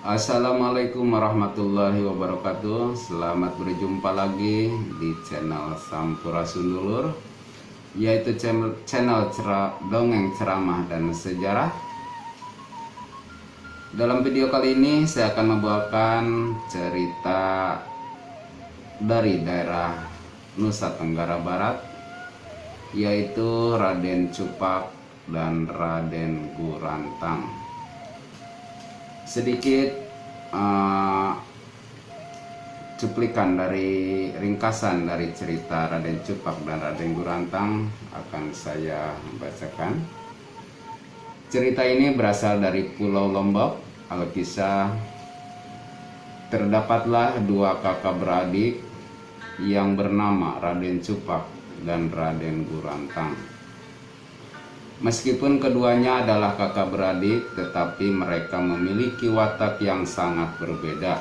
Assalamualaikum warahmatullahi wabarakatuh. Selamat berjumpa lagi di channel Sampurasun, yaitu channel dongeng ceramah dan sejarah. Dalam video kali ini saya akan membawakan cerita dari daerah Nusa Tenggara Barat, yaitu Raden Cupak dan Raden Gurantang. Sedikit cuplikan dari ringkasan dari cerita Raden Cupak dan Raden Gurantang akan saya bacakan. Cerita ini berasal dari Pulau Lombok. Alkisah, terdapatlah dua kakak beradik yang bernama Raden Cupak dan Raden Gurantang. Meskipun keduanya adalah kakak beradik, tetapi mereka memiliki watak yang sangat berbeda.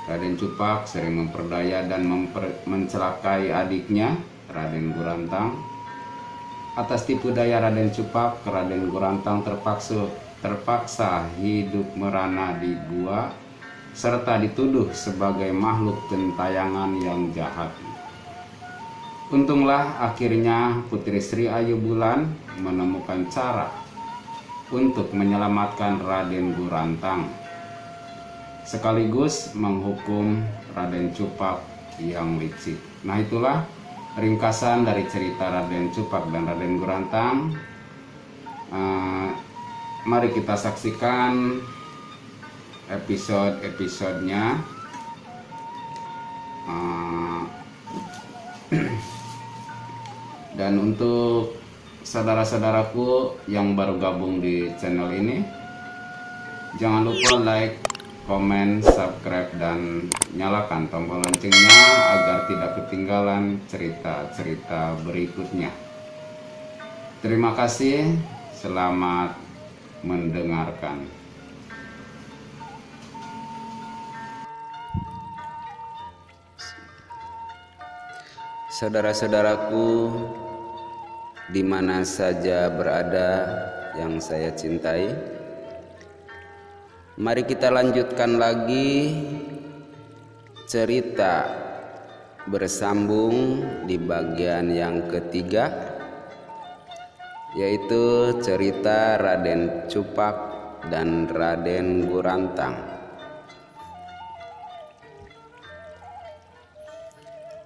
Raden Cupak sering memperdaya dan mencelakai adiknya, Raden Gurantang. Atas tipu daya Raden Cupak, Raden Gurantang terpaksa hidup merana di gua, serta dituduh sebagai makhluk gentayangan yang jahat. Untunglah akhirnya Putri Sri Ayu Bulan menemukan cara untuk menyelamatkan Raden Gurantang, sekaligus menghukum Raden Cupak yang licik. Nah, itulah ringkasan dari cerita Raden Cupak dan Raden Gurantang. Mari kita saksikan episode-episodenya. Dan untuk saudara-saudaraku yang baru gabung di channel ini, jangan lupa like, komen, subscribe, dan nyalakan tombol loncengnya agar tidak ketinggalan cerita-cerita berikutnya. Terima kasih, selamat mendengarkan. Saudara-saudaraku, di mana saja berada yang saya cintai, mari kita lanjutkan lagi cerita bersambung di bagian yang ketiga, yaitu cerita Raden Cupak dan Raden Gurantang.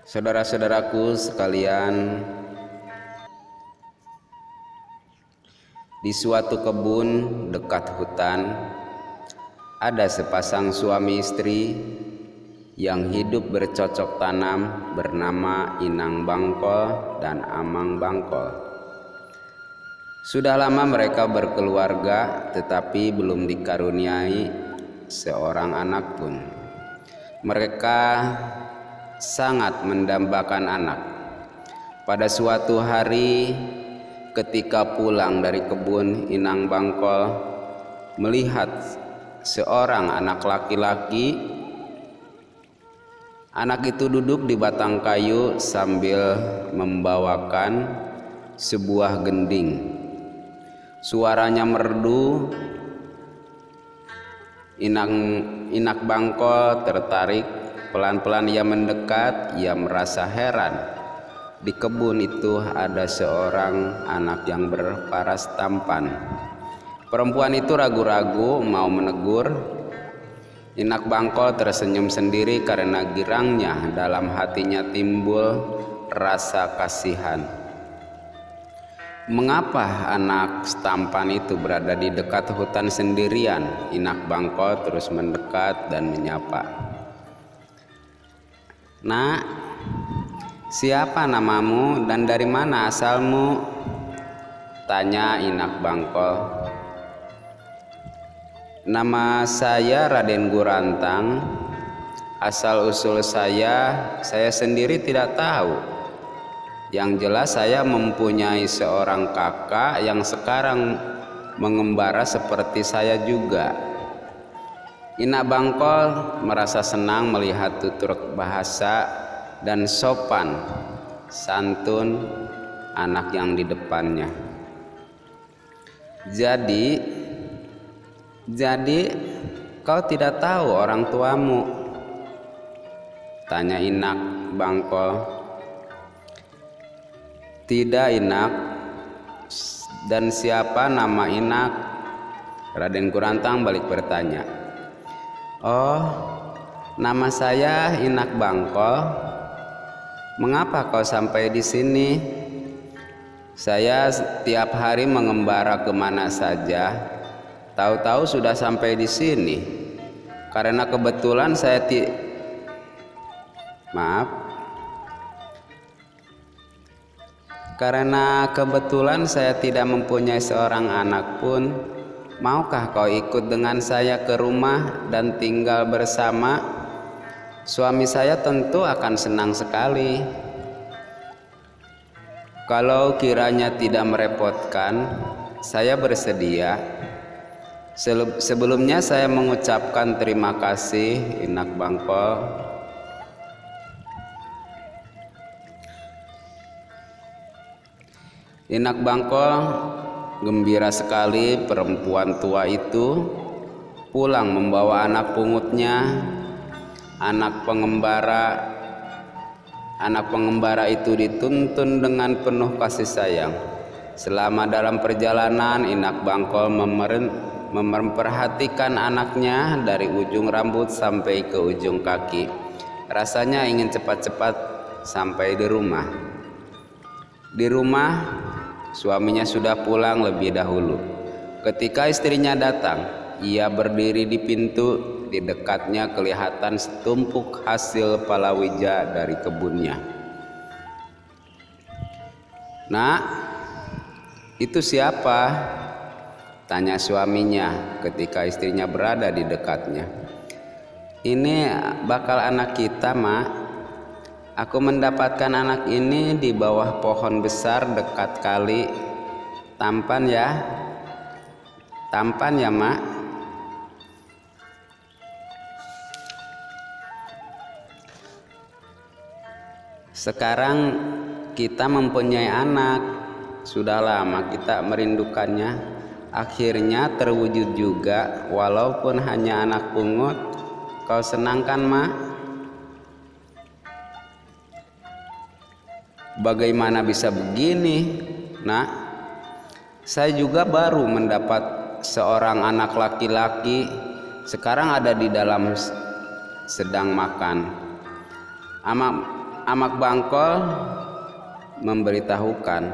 Saudara-saudaraku sekalian, di suatu kebun dekat hutan ada sepasang suami istri yang hidup bercocok tanam bernama Inang Bangkol dan Amang Bangkol. Sudah lama mereka berkeluarga, tetapi belum dikaruniai seorang anak pun. Mereka sangat mendambakan anak. Pada suatu hari ketika pulang dari kebun, Inang Bangkol melihat seorang anak laki-laki. Anak itu duduk di batang kayu sambil membawakan sebuah gending. Suaranya merdu. Inang Bangkol tertarik. Pelan-pelan ia mendekat. Ia merasa heran. Di kebun itu ada seorang anak yang berparas tampan. Perempuan itu ragu-ragu mau menegur. Inang Bangkol tersenyum sendiri karena girangnya. Dalam hatinya timbul rasa kasihan. Mengapa anak tampan itu berada di dekat hutan sendirian? Inang Bangkol terus mendekat dan menyapa. "Nak, siapa namamu dan dari mana asalmu?" tanya Inang Bangkol. "Nama saya Raden Gurantang. Asal usul saya sendiri tidak tahu. Yang jelas saya mempunyai seorang kakak yang sekarang mengembara seperti saya juga." Inang Bangkol merasa senang melihat tutur bahasa dan sopan santun anak yang di depannya. Jadi kau tidak tahu orang tuamu? Tanya Inak Bangkol. Tidak Inak. Dan siapa nama Inak? Raden Kurantang balik bertanya. Oh, nama saya Inak Bangkol. Mengapa kau sampai di sini? Saya setiap hari mengembara kemana saja. Tahu-tahu sudah sampai di sini. Karena kebetulan saya tidak mempunyai seorang anak pun. Maukah kau ikut dengan saya ke rumah dan tinggal bersama? Suami saya tentu akan senang sekali. Kalau kiranya tidak merepotkan, saya bersedia. Sebelumnya saya mengucapkan terima kasih, Inak Bangkol. Inak Bangkol gembira sekali perempuan tua itu pulang membawa anak pungutnya. Anak pengembara itu dituntun dengan penuh kasih sayang. Selama dalam perjalanan, Inak Bangkol memperhatikan anaknya dari ujung rambut sampai ke ujung kaki. Rasanya ingin cepat-cepat sampai di rumah. Di rumah, suaminya sudah pulang lebih dahulu. Ketika istrinya datang, ia berdiri di pintu. Di dekatnya kelihatan setumpuk hasil palawija dari kebunnya. Nak, itu siapa? Tanya suaminya ketika istrinya berada di dekatnya. Ini bakal anak kita, Mak. Aku mendapatkan anak ini di bawah pohon besar dekat kali. Tampan ya? Tampan ya, Mak? Sekarang kita mempunyai anak. Sudah lama kita merindukannya. Akhirnya terwujud juga, walaupun hanya anak pungut. Kau senang kan, Mak? Bagaimana bisa begini, Nak? Saya juga baru mendapat seorang anak laki-laki. Sekarang ada di dalam sedang makan. Amak Bangkol memberitahukan.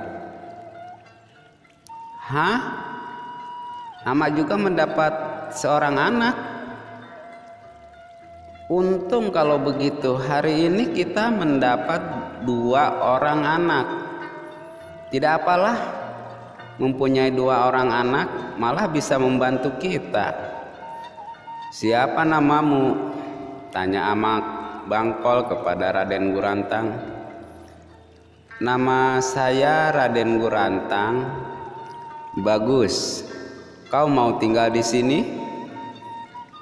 Hah? Amak juga mendapat seorang anak? Untung kalau begitu, hari ini kita mendapat 2 orang anak. Tidak apalah, mempunyai 2 orang anak malah bisa membantu kita. Siapa namamu? Tanya Amak Bangkol kepada Raden Gurantang. Nama saya Raden Gurantang. Bagus. Kau mau tinggal di sini?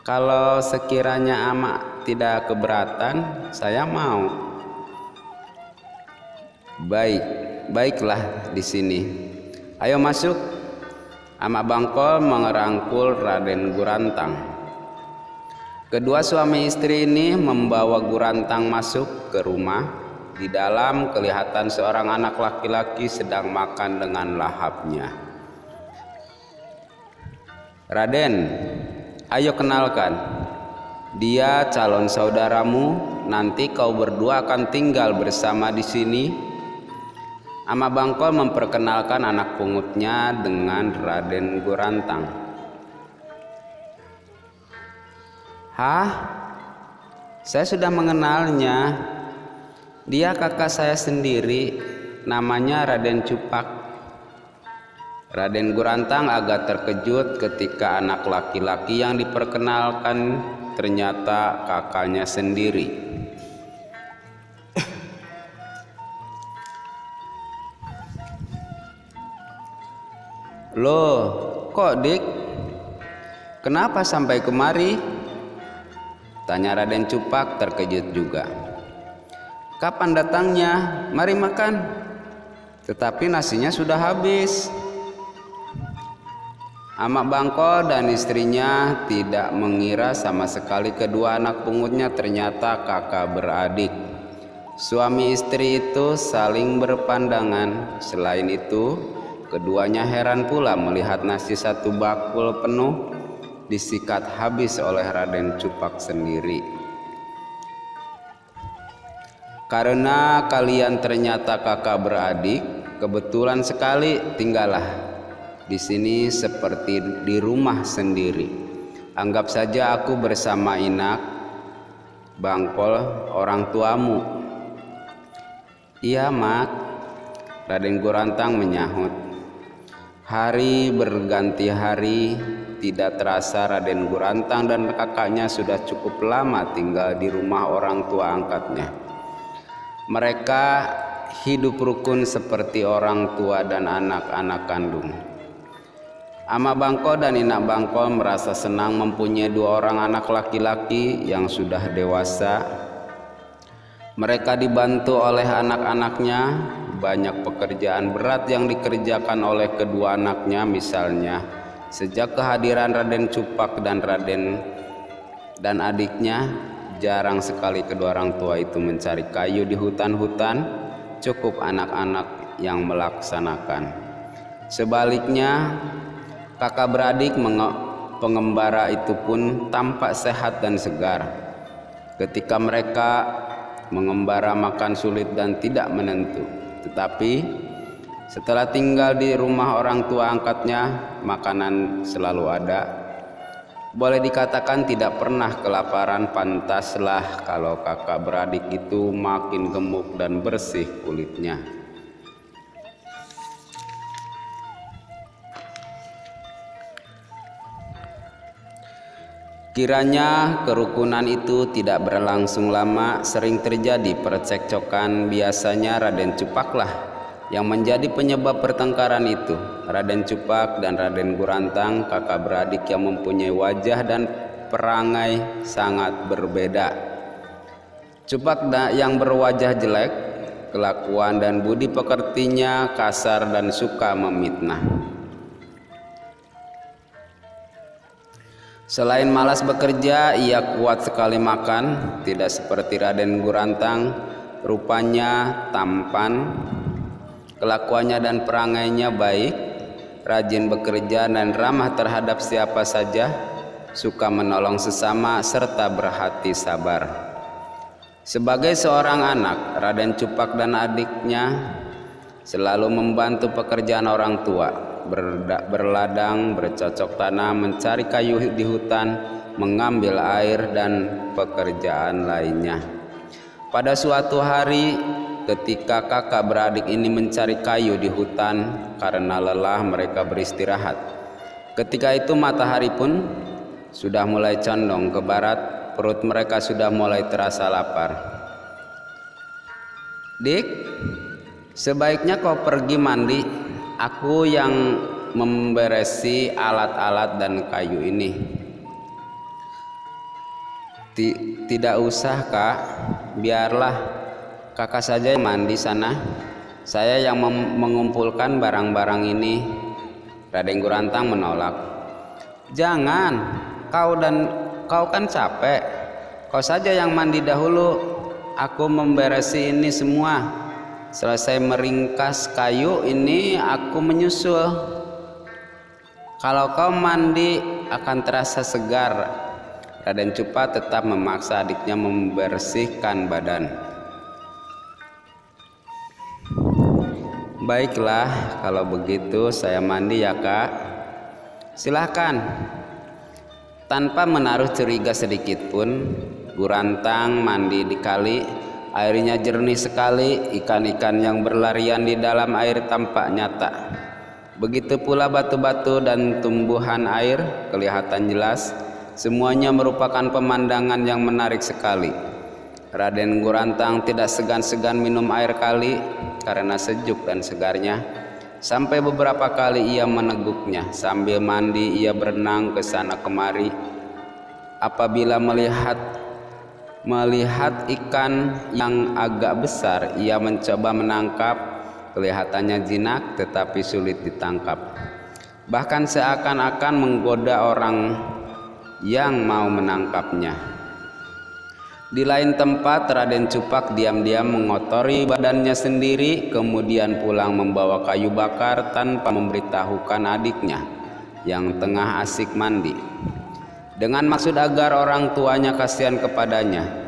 Kalau sekiranya Amak tidak keberatan, saya mau. Baiklah di sini. Ayo masuk. Amak Bangkol mengerangkul Raden Gurantang. Kedua suami istri ini membawa Gurantang masuk ke rumah. Di dalam kelihatan seorang anak laki-laki sedang makan dengan lahapnya. Raden, ayo kenalkan. Dia calon saudaramu. Nanti kau berdua akan tinggal bersama di sini. Amak Bangkol memperkenalkan anak pungutnya dengan Raden Gurantang. Hah? Saya sudah mengenalnya. Dia kakak saya sendiri. Namanya Raden Cupak. Raden Gurantang agak terkejut ketika anak laki-laki yang diperkenalkan ternyata kakaknya sendiri. Loh, kok Dik? Kenapa sampai kemari? Tanya Raden Cupak terkejut juga. Kapan datangnya? Mari makan. Tetapi nasinya sudah habis. Amak Bangkol dan istrinya tidak mengira sama sekali kedua anak pungutnya ternyata kakak beradik. Suami istri itu saling berpandangan. Selain itu, keduanya heran pula melihat nasi satu bakul penuh disikat habis oleh Raden Cupak sendiri. Karena kalian ternyata kakak beradik, kebetulan sekali tinggallah di sini seperti di rumah sendiri. Anggap saja aku bersama Inak Bangkol orang tuamu. Iya, Mak, Raden Gurantang menyahut. Hari berganti hari, tidak terasa Raden Gurantang dan kakaknya sudah cukup lama tinggal di rumah orang tua angkatnya. Mereka hidup rukun seperti orang tua dan anak-anak kandung. Amak Bangkol dan Inak Bangkol merasa senang mempunyai dua orang anak laki-laki yang sudah dewasa. Mereka dibantu oleh anak-anaknya. Banyak pekerjaan berat yang dikerjakan oleh kedua anaknya. Misalnya, sejak kehadiran Raden Cupak dan adiknya, jarang sekali kedua orang tua itu mencari kayu di hutan-hutan. Cukup anak-anak yang melaksanakan. Sebaliknya, kakak beradik pengembara itu pun tampak sehat dan segar. Ketika mereka mengembara makan sulit dan tidak menentu. Tetapi setelah tinggal di rumah orang tua angkatnya, makanan selalu ada. Boleh dikatakan tidak pernah kelaparan. Pantaslah kalau kakak beradik itu makin gemuk dan bersih kulitnya. Kiranya kerukunan itu tidak berlangsung lama, sering terjadi percekcokan. Biasanya Raden Cupaklah yang menjadi penyebab pertengkaran itu. Raden Cupak dan Raden Gurantang, kakak beradik yang mempunyai wajah dan perangai sangat berbeda. Cupak yang berwajah jelek, kelakuan dan budi pekertinya kasar dan suka memfitnah. Selain malas bekerja, ia kuat sekali makan. Tidak seperti Raden Gurantang, rupanya tampan, kelakuannya dan perangainya baik, rajin bekerja dan ramah terhadap siapa saja, suka menolong sesama serta berhati sabar. Sebagai seorang anak, Raden Cupak dan adiknya selalu membantu pekerjaan orang tua. Berladang, bercocok tanam, mencari kayu di hutan, mengambil air, dan pekerjaan lainnya. Pada suatu hari, ketika kakak beradik ini mencari kayu di hutan, karena lelah mereka beristirahat. Ketika itu matahari pun sudah mulai condong ke barat, perut mereka sudah mulai terasa lapar. Dik, sebaiknya kau pergi mandi. Aku yang memberesi alat-alat dan kayu ini. Tidak usah, Kak. Biarlah kakak saja yang mandi sana. Saya yang mengumpulkan barang-barang ini. Raden Gurantang menolak. Jangan, kau kan capek. Kau saja yang mandi dahulu. Aku memberesi ini semua. Selesai meringkas kayu ini, aku menyusul. Kalau kau mandi akan terasa segar. Raden Cupak tetap memaksa adiknya membersihkan badan. Baiklah, kalau begitu saya mandi ya, Kak. Silahkan. Tanpa menaruh curiga sedikit pun, Gurantang mandi di kali. Airnya jernih sekali, ikan-ikan yang berlarian di dalam air tampak nyata. Begitu pula batu-batu dan tumbuhan air kelihatan jelas. Semuanya merupakan pemandangan yang menarik sekali. Raden Gurantang tidak segan-segan minum air kali karena sejuk dan segarnya. Sampai beberapa kali ia meneguknya. Sambil mandi ia berenang ke sana kemari. Apabila melihat ikan yang agak besar, ia mencoba menangkap. Kelihatannya jinak tetapi sulit ditangkap. bahkan seakan-akan menggoda orang yang mau menangkapnya. Di lain tempat, Raden Cupak diam-diam mengotori badannya sendiri, kemudian pulang membawa kayu bakar tanpa memberitahukan adiknya yang tengah asik mandi, dengan maksud agar orang tuanya kasihan kepadanya.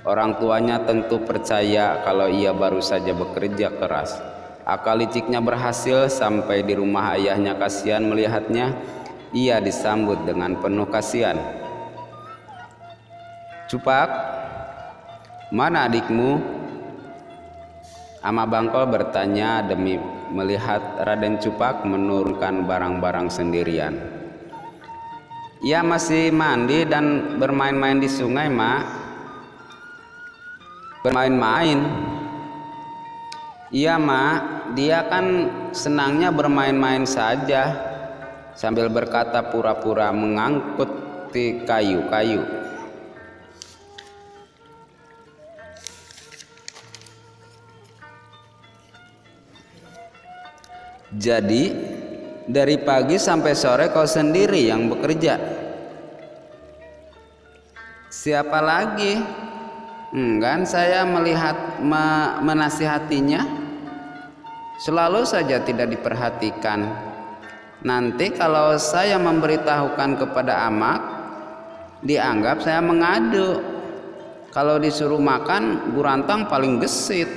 Orang tuanya tentu percaya kalau ia baru saja bekerja keras. Akal liciknya berhasil. Sampai di rumah ayahnya kasihan melihatnya. Ia disambut dengan penuh kasihan. "Cupak, mana adikmu?" Ama Bangkol bertanya demi melihat Raden Cupak menurunkan barang-barang sendirian. "Ia masih mandi dan bermain-main di sungai, Mak." "Bermain-main?" "Iya, Mak, dia kan senangnya bermain-main saja," sambil berkata pura-pura mengangkuti kayu-kayu. "Jadi dari pagi sampai sore kau sendiri yang bekerja?" "Siapa lagi? Enggan saya melihat menasihatinya. Selalu saja tidak diperhatikan. Nanti kalau saya memberitahukan kepada Amak, dianggap saya mengadu. Kalau disuruh makan, Burantang paling gesit."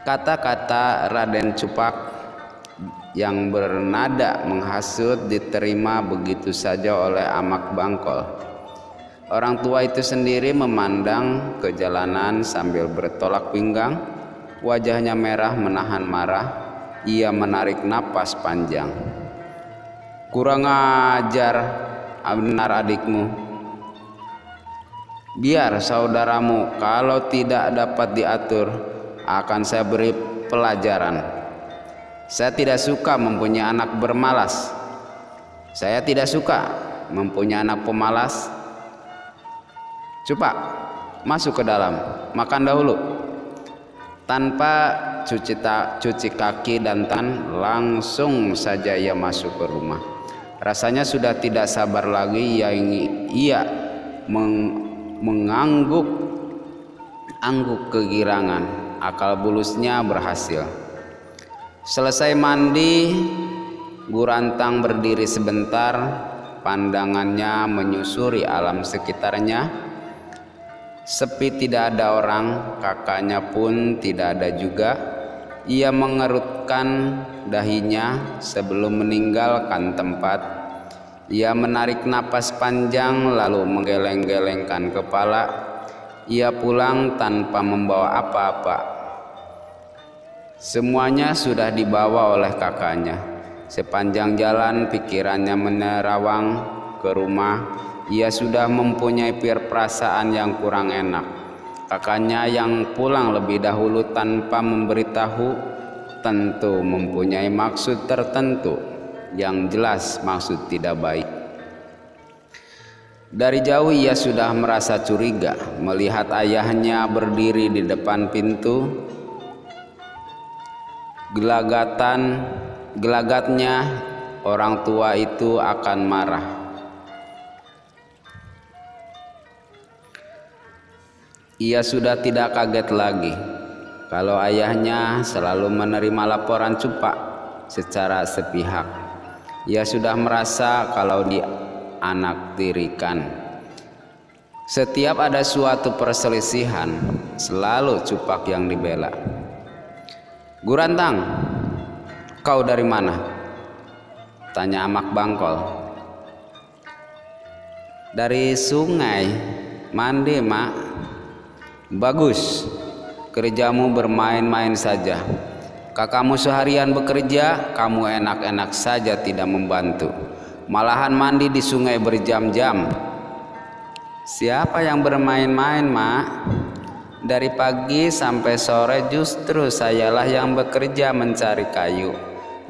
Kata-kata Raden Cupak yang bernada menghasut diterima begitu saja oleh Amak Bangkol. Orang tua itu sendiri memandang ke jalanan sambil bertolak pinggang. Wajahnya merah menahan marah. Ia menarik napas panjang. "Kurang ajar, benar adikmu. Biar saudaramu, kalau tidak dapat diatur akan saya beri pelajaran. Saya tidak suka mempunyai anak bermalas. Saya tidak suka mempunyai anak pemalas. Cupak, masuk ke dalam, makan dahulu." Tanpa cuci kaki dan tangan, langsung saja ia masuk ke rumah. Rasanya sudah tidak sabar lagi. Ia mengangguk kegirangan. Akal bulusnya berhasil. Selesai mandi, Burantang berdiri sebentar. Pandangannya menyusuri alam sekitarnya. Sepi, tidak ada orang. Kakaknya pun tidak ada juga. Ia mengerutkan dahinya sebelum meninggalkan tempat. Ia menarik napas panjang lalu menggeleng-gelengkan kepala. Ia pulang tanpa membawa apa-apa. Semuanya sudah dibawa oleh kakaknya. Sepanjang jalan pikirannya menerawang ke rumah. Ia sudah mempunyai perasaan yang kurang enak. Kakaknya yang pulang lebih dahulu tanpa memberitahu tentu mempunyai maksud tertentu, yang jelas maksud tidak baik. Dari jauh ia sudah merasa curiga melihat ayahnya berdiri di depan pintu. Gelagatnya orang tua itu akan marah. Ia sudah tidak kaget lagi kalau ayahnya selalu menerima laporan Cupak secara sepihak. Ia sudah merasa kalau dianaktirikan. Setiap ada suatu perselisihan, selalu Cupak yang dibela. "Gurantang, kau dari mana?" tanya Amak Bangkol. "Dari sungai, mandi, Mak." "Bagus, kerjamu bermain-main saja. Kakakmu seharian bekerja, kamu enak-enak saja tidak membantu. Malahan mandi di sungai berjam-jam." "Siapa yang bermain-main, Mak? Dari pagi sampai sore justru sayalah yang bekerja mencari kayu,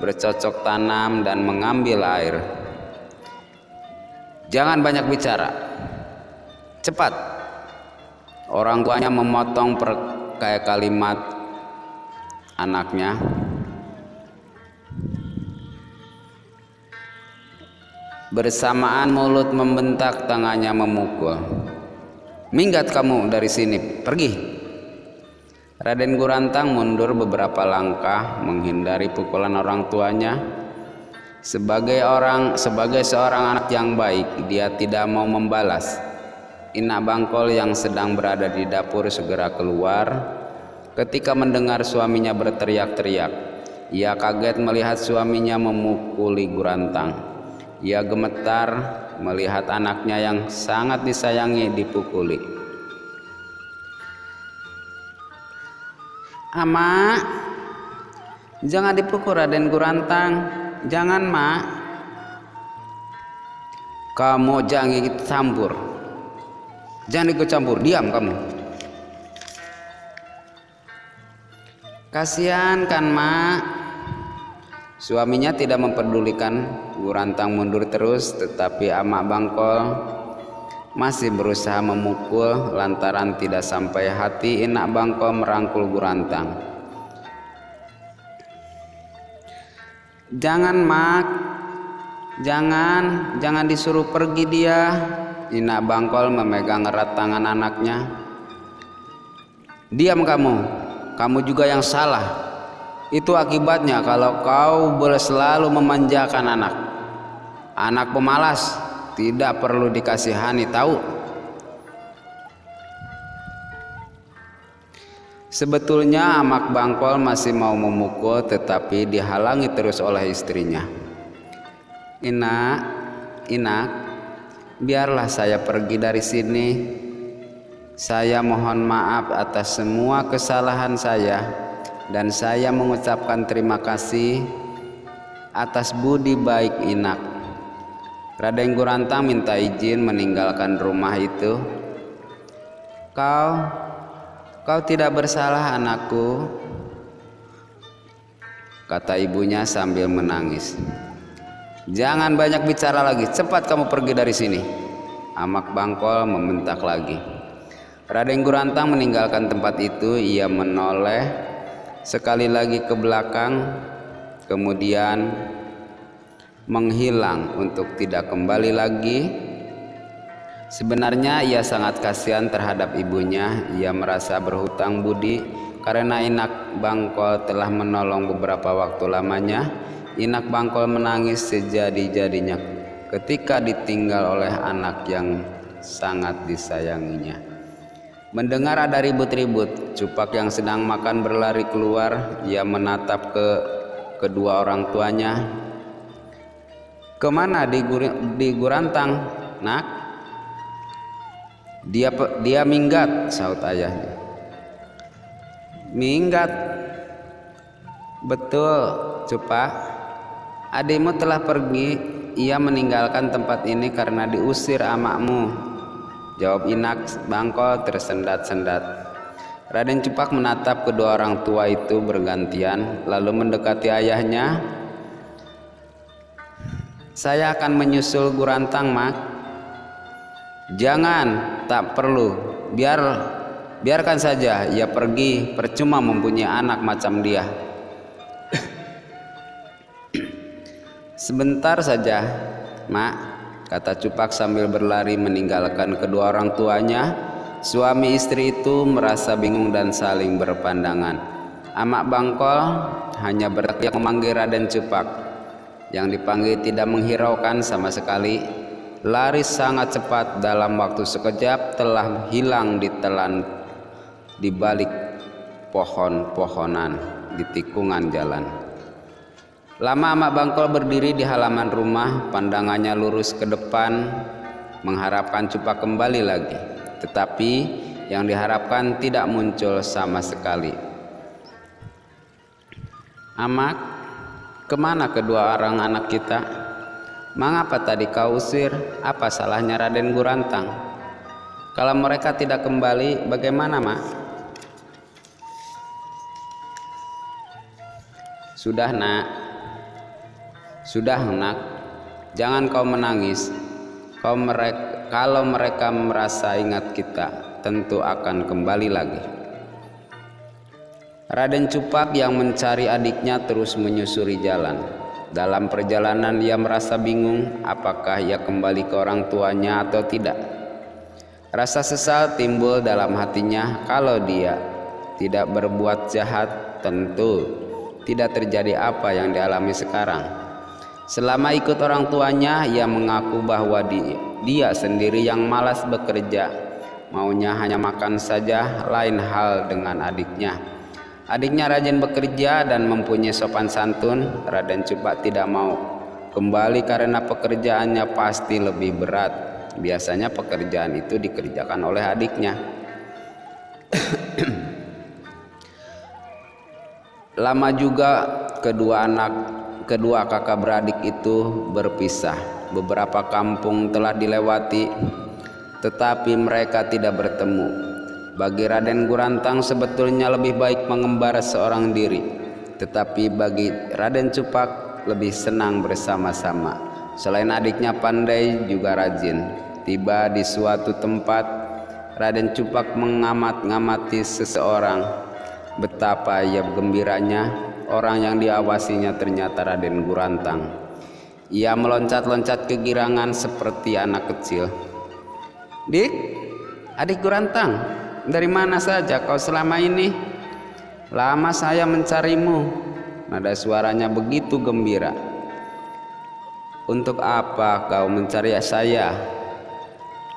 bercocok tanam dan mengambil air." "Jangan banyak bicara. Cepat." Orang tuanya memotong kalimat anaknya. Bersamaan mulut membentak, tangannya memukul. "Minggat kamu dari sini, pergi!" Raden Gurantang mundur beberapa langkah menghindari pukulan orang tuanya. Sebagai seorang anak yang baik, dia tidak mau membalas. Inak Bangkol yang sedang berada di dapur segera keluar ketika mendengar suaminya berteriak-teriak. Ia kaget melihat suaminya memukuli Gurantang. Ia gemetar melihat anaknya yang sangat disayangi dipukuli. "Ama, jangan dipukul Raden Gurantang. Jangan, Mak." "Kamu jangan ikut campur. Jangan ikut campur, diam kamu." "Kasihan kan, Mak." Suaminya tidak memperdulikan. Gurantang mundur terus, tetapi Amak Bangkol masih berusaha memukul lantaran tidak sampai hati Inak Bangkol merangkul Gurantang. "Jangan, Mak. Jangan disuruh pergi dia." Inak Bangkol memegang erat tangan anaknya. "Diam kamu. Kamu juga yang salah. Itu akibatnya kalau kau boleh selalu memanjakan anak. Anak pemalas, tidak perlu dikasihani, tahu?" Sebetulnya Amak Bangkol masih mau memukul, tetapi dihalangi terus oleh istrinya. Inak, biarlah saya pergi dari sini. Saya mohon maaf atas semua kesalahan saya, dan saya mengucapkan terima kasih atas budi baik Inak." Raden Gurantang minta izin meninggalkan rumah itu. Kau tidak bersalah, anakku," kata ibunya sambil menangis. "Jangan banyak bicara lagi, cepat kamu pergi dari sini." Amak Bangkol membentak lagi. Raden Gurantang meninggalkan tempat itu. Ia menoleh sekali lagi ke belakang, kemudian menghilang untuk tidak kembali lagi. Sebenarnya ia sangat kasihan terhadap ibunya. Ia merasa berhutang budi karena Inak Bangkol telah menolong beberapa waktu lamanya. Inak Bangkol menangis sejadi-jadinya ketika ditinggal oleh anak yang sangat disayanginya. Mendengar ada ribut-ribut, Cupak yang sedang makan berlari keluar. Ia menatap ke kedua orang tuanya. "Kemana di Gurantang, Nak?" Dia minggat," sahut ayahnya. "Minggat? Betul, Cupak. Adikmu telah pergi. Ia meninggalkan tempat ini karena diusir amakmu," jawab Inak Bangkol tersendat-sendat. Raden Cupak menatap kedua orang tua itu bergantian, lalu mendekati ayahnya. "Saya akan menyusul Gurantang, Mak." "Jangan, tak perlu. Biarkan saja ia pergi. Percuma mempunyai anak macam dia." "Sebentar saja, Mak," kata Cupak sambil berlari meninggalkan kedua orang tuanya. Suami istri itu merasa bingung dan saling berpandangan. Amak Bangkol hanya berteriak memanggil Raden Cupak. Yang dipanggil tidak menghiraukan sama sekali. Lari sangat cepat, dalam waktu sekejap telah hilang ditelan di balik pohon-pohonan di tikungan jalan. Lama Amak Bangkol berdiri di halaman rumah, pandangannya lurus ke depan mengharapkan Cupak kembali lagi, tetapi yang diharapkan tidak muncul sama sekali. "Amak, kemana kedua orang anak kita? Mengapa tadi kau usir? Apa salahnya Raden Gurantang? Kalau mereka tidak kembali, bagaimana, Mak?" Sudah, Nak. Jangan kau menangis. Kalau mereka merasa ingat kita, tentu akan kembali lagi." Raden Cupak yang mencari adiknya terus menyusuri jalan. Dalam perjalanan ia merasa bingung apakah ia kembali ke orang tuanya atau tidak. Rasa sesal timbul dalam hatinya. Kalau dia tidak berbuat jahat, tentu tidak terjadi apa yang dialami sekarang. Selama ikut orang tuanya, ia mengaku bahwa dia sendiri yang malas bekerja, maunya hanya makan saja. Lain hal dengan adiknya. Adiknya rajin bekerja dan mempunyai sopan santun. Raden Cupak tidak mau kembali karena pekerjaannya pasti lebih berat. Biasanya pekerjaan itu dikerjakan oleh adiknya. Lama juga kedua kakak beradik itu berpisah. Beberapa kampung telah dilewati, tetapi mereka tidak bertemu. Bagi Raden Gurantang sebetulnya lebih baik mengembara seorang diri, tetapi bagi Raden Cupak lebih senang bersama-sama. Selain adiknya pandai, juga rajin. Tiba di suatu tempat, Raden Cupak mengamat-ngamati seseorang. Betapa ia gembiranya, orang yang diawasinya ternyata Raden Gurantang. Ia meloncat-loncat kegirangan seperti anak kecil. "Dik, adik Gurantang, dari mana saja kau selama ini? Lama saya mencarimu." Nada suaranya begitu gembira. "Untuk apa kau mencari saya?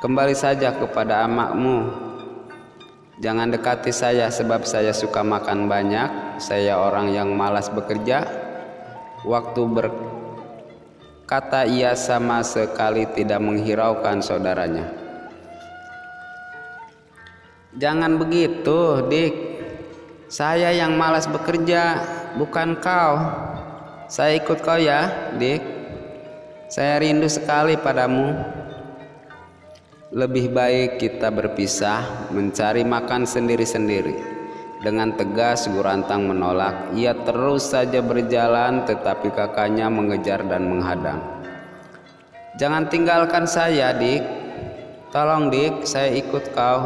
Kembali saja kepada amakmu. Jangan dekati saya sebab saya suka makan banyak. Saya orang yang malas bekerja." Waktu berkata ia sama sekali tidak menghiraukan saudaranya. "Jangan begitu, Dik. Saya yang malas bekerja, bukan kau. Saya ikut kau ya, Dik. Saya rindu sekali padamu. Lebih baik kita berpisah, mencari makan sendiri-sendiri." Dengan tegas Gurantang menolak. Ia terus saja berjalan, tetapi kakaknya mengejar dan menghadang. "Jangan tinggalkan saya, Dik. Tolong, Dik, saya ikut kau."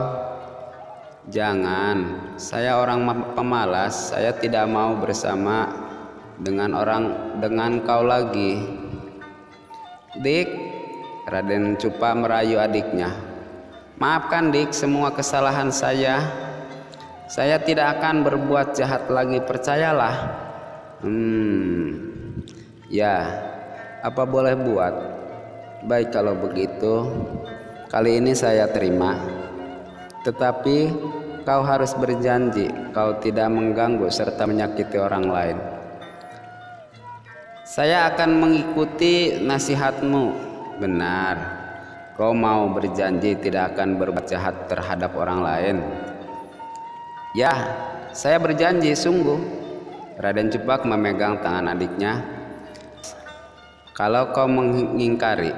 "Jangan, saya orang pemalas. Saya tidak mau bersama dengan kau lagi." "Dik," Raden Cupak merayu adiknya, "maafkan Dik semua kesalahan saya. Saya tidak akan berbuat jahat lagi, percayalah." Ya, apa boleh buat. Baik kalau begitu, kali ini saya terima. Tetapi kau harus berjanji kau tidak mengganggu serta menyakiti orang lain." "Saya akan mengikuti nasihatmu." "Benar, kau mau berjanji tidak akan berbuat jahat terhadap orang lain?" "Ya, saya berjanji sungguh." Raden Cupak memegang tangan adiknya. "Kalau kau mengingkari."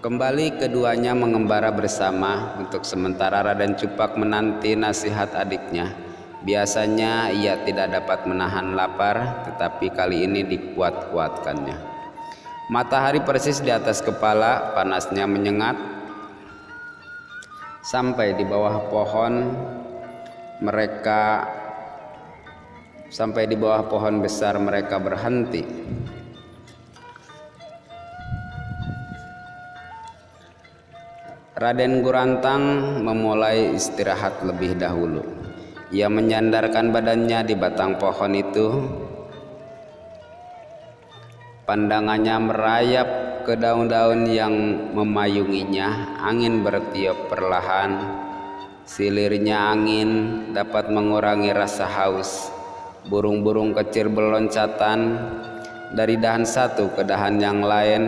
Kembali keduanya mengembara bersama. Untuk sementara Raden Cupak menanti nasihat adiknya. Biasanya ia tidak dapat menahan lapar, tetapi kali ini dikuat-kuatkannya. Matahari persis di atas kepala, panasnya menyengat. Sampai di bawah pohon besar mereka berhenti. Raden Gurantang memulai istirahat lebih dahulu. Ia menyandarkan badannya di batang pohon itu. Pandangannya merayap ke daun-daun yang memayunginya. Angin bertiup perlahan. Silirnya angin dapat mengurangi rasa haus. Burung-burung kecil berloncatan dari dahan satu ke dahan yang lain.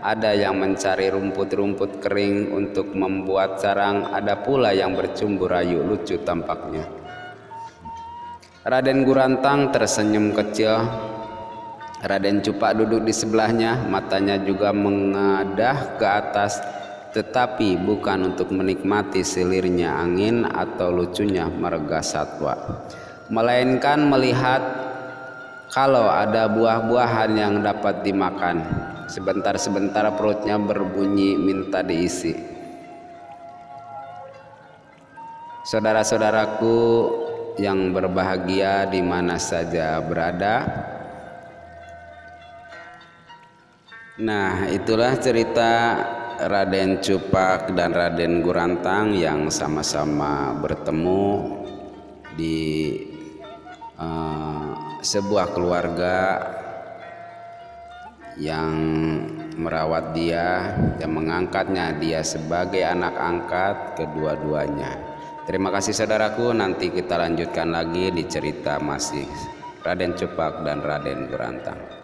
Ada yang mencari rumput-rumput kering untuk membuat sarang. Ada pula yang bercumbu rayu, lucu tampaknya. Raden Gurantang tersenyum kecil. Raden Cupak duduk di sebelahnya. Matanya juga mengadah ke atas, tetapi bukan untuk menikmati silirnya angin atau lucunya marga satwa, melainkan melihat kalau ada buah-buahan yang dapat dimakan. Sebentar-sebentar perutnya berbunyi minta diisi. Saudara-saudaraku yang berbahagia di mana saja berada, Nah, itulah cerita Raden Cupak dan Raden Gurantang yang sama-sama bertemu di sebuah keluarga yang merawat dia dan mengangkatnya dia sebagai anak angkat kedua-duanya. Terima kasih saudaraku, nanti kita lanjutkan lagi di cerita masih Raden Cupak dan Raden Gurantang.